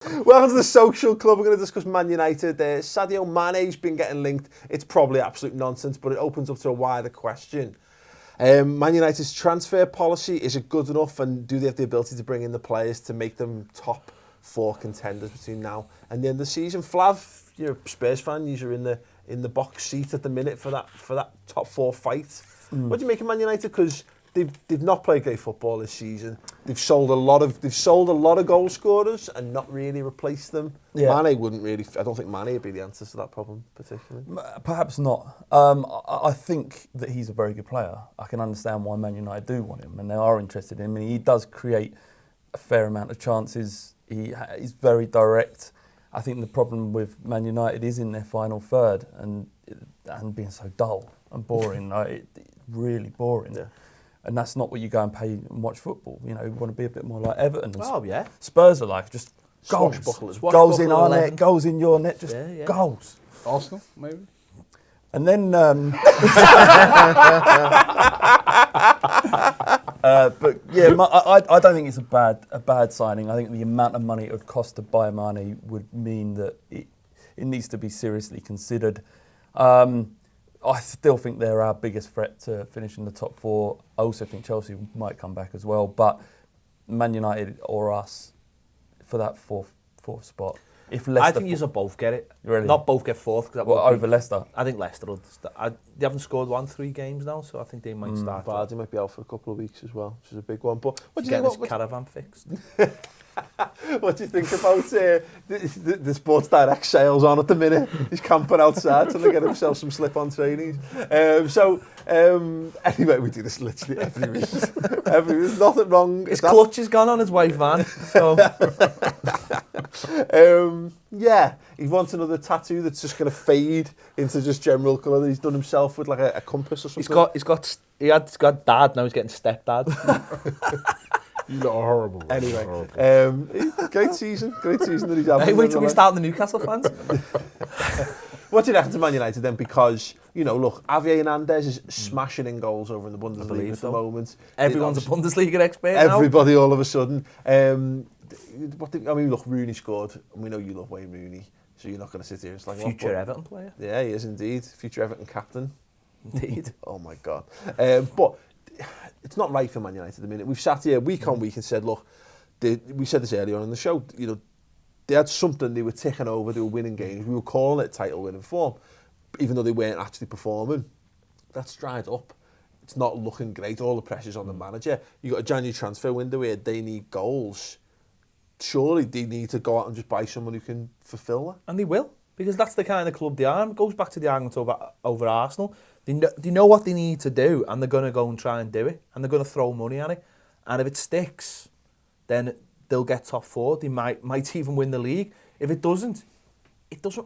Welcome to the Social Club. We're going to discuss Man United. Sadio Mane's been getting linked. It's probably absolute nonsense, but it opens up to a wider question. Man United's transfer policy, is it good enough, and do they have the ability to bring in the players to make them top 4 contenders between now and the end of the season? Flav, you're a Spurs fan. You're in the box seat at the minute for that top 4 fight. What do you make of Man United? Because they've not played great football this season. They've sold a lot of goal scorers and not really replaced them. Yeah. Mane wouldn't really. I don't think Mane would be the answer to that problem particularly. Perhaps not. I think that he's a very good player. I can understand why Man United do want him and they are interested in him. And he does create a fair amount of chances. He's very direct. I think the problem with Man United is in their final third and being so dull and boring. Really boring. Yeah. And that's not what you go and pay and watch football. You know, you want to be a bit more like Everton. Oh, yeah. Spurs are like just goals. Goals in our net, goals in your net, just goals. Arsenal, maybe? And then... but yeah, I don't think it's a bad signing. I think the amount of money it would cost to buy Mane would mean that it needs to be seriously considered. I still think they're our biggest threat to finishing the top 4. I also think Chelsea might come back as well, but Man United or us for that fourth spot. If Leicester, I think you'll both get it. Really? Not both get 4th. Over Leicester? I think Leicester will they haven't scored 3 games now, so I think they might start. Vardy might be out for a couple of weeks as well, which is a big one. But what do you think? Get this caravan fixed. What do you think about the Sports Direct sales on at the minute? He's camping outside trying to get himself some slip-on trainees. Anyway, we do this literally every week. There's nothing wrong. His clutch has gone on his wife van. So. Yeah, he wants another tattoo that's just going to fade into just general colour that he's done himself with like a compass or something. He's got dad, now he's getting stepdad. You lot are horrible. Anyway, great season that he's having. Hey, wait till we start the Newcastle fans. What did happen to Man United then? Because, you know, look, Javier Hernandez is smashing in goals over in the Bundesliga at the moment. Everyone's a Bundesliga expert Everybody all of a sudden. Look, Rooney scored, and we know you love Wayne Rooney, so you're not going to sit here and slag him off. Future Everton player. Yeah, he is indeed. Future Everton captain. Indeed. Oh my God. But it's not right for Man United at the minute. We've sat here week on week and said, look, we said this earlier on in the show, you know, they had something, they were ticking over, they were winning games. We were calling it title winning form, even though they weren't actually performing. That's dried up. It's not looking great. All the pressure's on the manager. You've got a January transfer window where they need goals. Surely they need to go out and just buy someone who can fulfil that. And they will, because that's the kind of club they are. It goes back to the argument over Arsenal. They know what they need to do, and they're going to go and try and do it, and they're going to throw money at it. And if it sticks, then they'll get top 4. They might even win the league. If it doesn't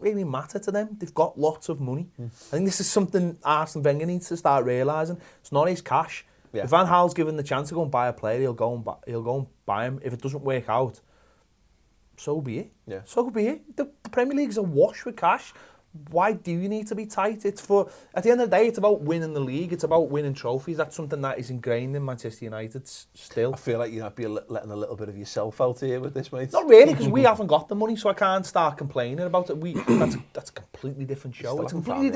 really matter to them. They've got lots of money. I think this is something Arsene Wenger needs to start realising. It's not his cash. Yeah. If Van Gaal's given the chance to go and buy a player, he'll go and buy him. If it doesn't work out, so be it. Yeah. So be it. The Premier League's awash with cash. Why do you need to be tight? At the end of the day, it's about winning the league. It's about winning trophies. That's something that is ingrained in Manchester United still. I feel like you might be letting a little bit of yourself out here with this, mate. Not really, because we haven't got the money, so I can't start complaining about it. That's a completely different show. It's a completely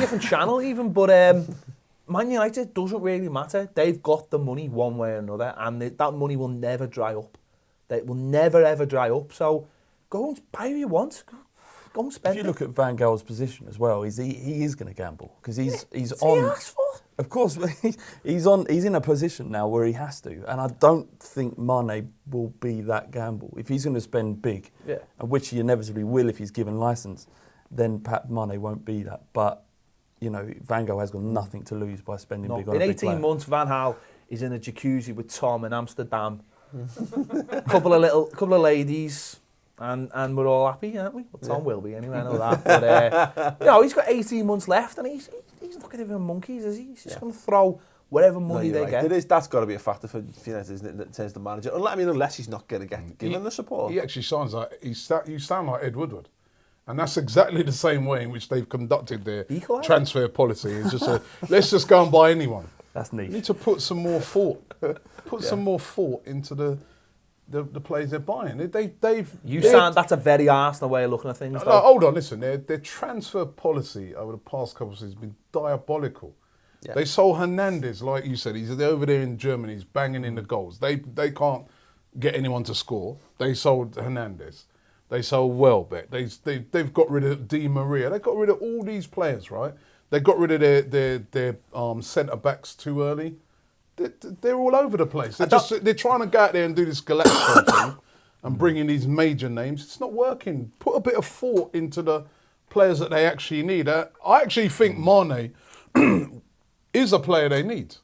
different channel even. But Man United doesn't really matter. They've got the money one way or another, and that money will never dry up. It will never ever dry up. So go and buy who you want. Go and spend. If you look at Van Gaal's position as well, he is going to gamble because he's on. Of course, he's in a position now where he has to, and I don't think Mane will be that gamble. If he's going to spend big, which he inevitably will if he's given license, then perhaps Mane won't be that. But you know, Van Gaal has got nothing to lose by spending big on a big player. In 18 months, Van Gaal is in a jacuzzi with Tom in Amsterdam. couple of ladies. And we're all happy, aren't we? Well, Tom will be anyway, I know that. But, he's got 18 months left and he's not going to give him monkeys, is he? He's just going to throw whatever money they get. That's got to be a factor for United, isn't it, that says the manager. Unless he's not going to get given the support. He actually sounds like, you sound like Ed Woodward. And that's exactly the same way in which they've conducted their transfer policy. It's just let's just go and buy anyone. That's neat. You need to put some more thought. Some more thought into the players they're buying. That's a very Arsenal way of looking at things. No, hold on, listen. Their transfer policy over the past couple of seasons has been diabolical. Yeah. They sold Hernandez, like you said. He's over there in Germany. He's banging in the goals. They can't get anyone to score. They sold Hernandez. They sold Welbeck. They've got rid of Di Maria. They got rid of all these players, right? They got rid of their centre backs too early. They're all over the place. They're trying to go out there and do this Galactico thing and bring in these major names. It's not working. Put a bit of thought into the players that they actually need. I actually think Mane is a player they need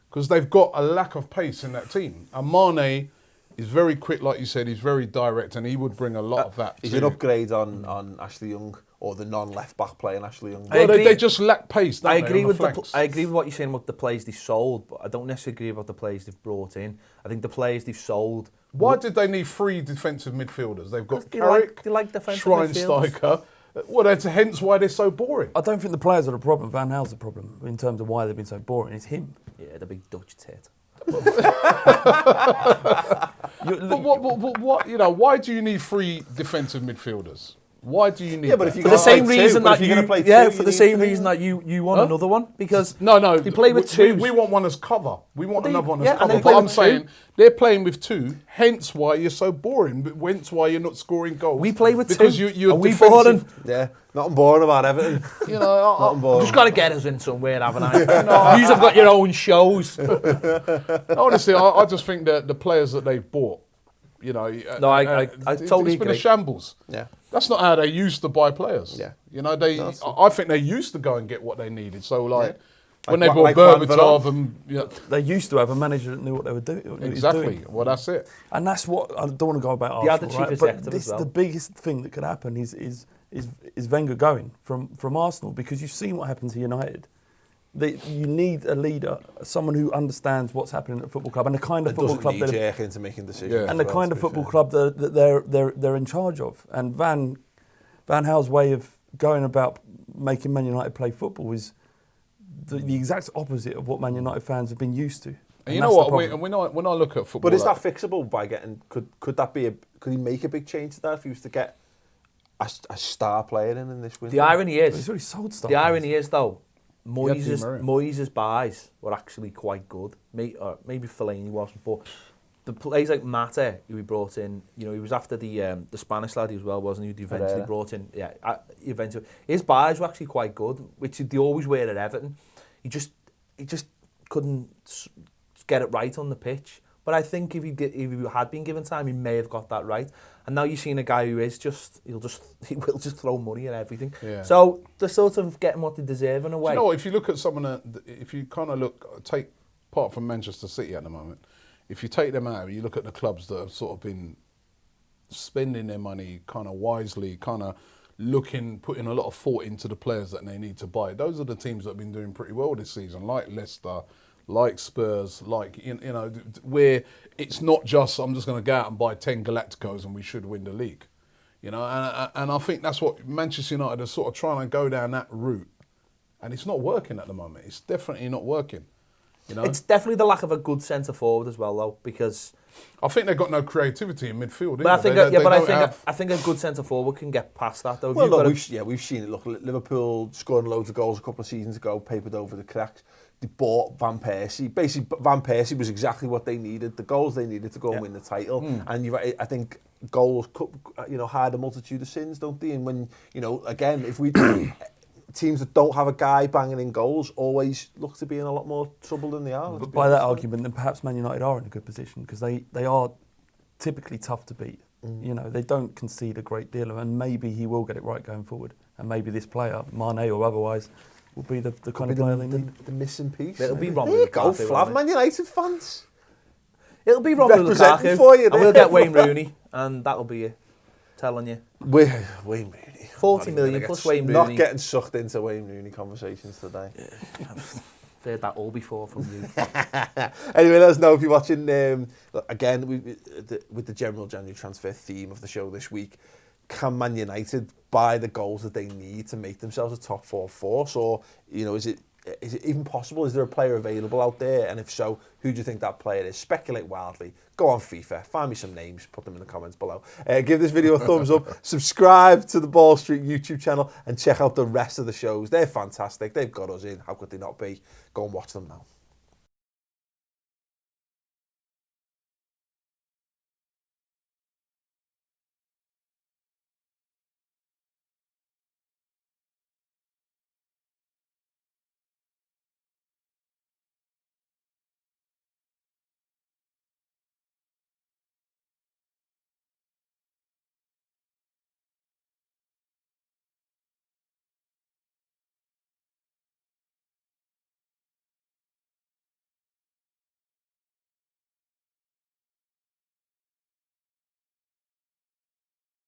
because they've got a lack of pace in that team. And Mane is very quick, like you said. He's very direct, and he would bring a lot of that. He's an upgrade on Ashley Young, or the non-left back playing Ashley Young. Well, they just lack pace. I agree with what you're saying about the players they sold, but I don't necessarily agree about the players they've brought in. I think the players they've sold. Why did they need 3 defensive midfielders? They've got Carrick, Schweinsteiger. Well, that's hence why they're so boring. I don't think the players are the problem. Van Gaal's the problem in terms of why they've been so boring. It's him. Yeah, the big Dutch tit. But what? Why do you need 3 defensive midfielders? Why do you need? Yeah, but if that? you for the same reason that you want Huh? another one, because No, you play with 2. We want one as cover. We want another one as yeah, and cover. they play But I'm with saying 2. they're playing with 2. Hence why you're so boring. But hence why you're not scoring goals. We play with 2. because you're Are we defensive. boring? Yeah, nothing boring about Everton. Nothing boring. Just got to get us in somewhere, haven't I? You have got your own shows. Honestly, I just think that the players that they've bought, No, I totally it's been agree. a shambles. Yeah. That's not how they used to buy players. Yeah. I think they used to go and get what they needed. So when they Like bought Berbatov and They used to have a manager that knew what they were doing. exactly. Well, that's it. And that's what I don't want to go about They had the Arsenal, chief right? executive But this as well. the biggest thing that could happen is Wenger going from Arsenal, because you've seen what happened to United. You need a leader, someone who understands what's happening at a football club and the kind of football club that jerk into making decisions. Yeah. and the kind of football club that they're in charge of. And Van Gaal's way of going about making Man United play football is the exact opposite of what Man United fans have been used to. And you know what? When I look at football, But is that fixable by getting? Could he make a big change to that if he was to get a star player in this window? The irony is, He's already sold stuff. the irony is though, Di Maria. Moyes' buys were actually quite good. Maybe Fellaini wasn't, but the players like Mate, who he brought in, he was after the Spanish lad as well, wasn't he? Who eventually brought in, eventually his buys were actually quite good, which they always were at Everton. He just couldn't get it right on the pitch. But I think if he had been given time, he may have got that right. And now you've seen a guy who is he will just throw money at everything. Yeah. So they're sort of getting what they deserve in a way. Do you know what? If you look at someone, if you kind of take apart from Manchester City at the moment, if you take them out, you look at the clubs that have sort of been spending their money kind of wisely, kind of putting a lot of thought into the players that they need to buy. Those are the teams that have been doing pretty well this season, like Leicester, like Spurs, where it's not just I'm just going to go out and buy 10 Galacticos and we should win the league, and I think that's what Manchester United are sort of trying to go down that route, and it's not working at the moment. It's definitely not working. It's definitely the lack of a good centre forward as well, though, because I think they've got no creativity in midfield. But I think a good centre forward can get past that, though. Well, we've seen it. Look, Liverpool scoring loads of goals a couple of seasons ago, papered over the cracks. They bought Van Persie. Basically, Van Persie was exactly what they needed, the goals they needed to go and win the title. And I think goals, hide a multitude of sins, don't they? And when, again, if we teams that don't have a guy banging in goals always look to be in a lot more trouble than they are. But by that argument, then perhaps Man United are in a good position because they are typically tough to beat. They don't concede a great deal, and maybe he will get it right going forward. And maybe this player, Mane or otherwise, will be the kind of player they need. The missing piece. It'll be Romelu There you go, Lukaku, Flav, Man United fans. It'll be Romelu Representing Lukaku. for you And we'll get Wayne Rooney, and that'll be it. Telling you. Wayne Rooney. 40 million plus Wayne Rooney. Not getting sucked into Wayne Rooney conversations today. I've heard that all before from you. Anyway, let us know if you're watching. Again, with the general January transfer theme of the show this week, can Man United buy the goals that they need to make themselves a top 4 force, or is it is it even possible? Is there a player available out there? And if so, who do you think that player is? Speculate wildly. Go on FIFA, find me some names, put them in the comments below. Give this video a thumbs up, subscribe to the Ball Street YouTube channel, and check out the rest of the shows. They're fantastic. They've got us in. How could they not be? Go and watch them now.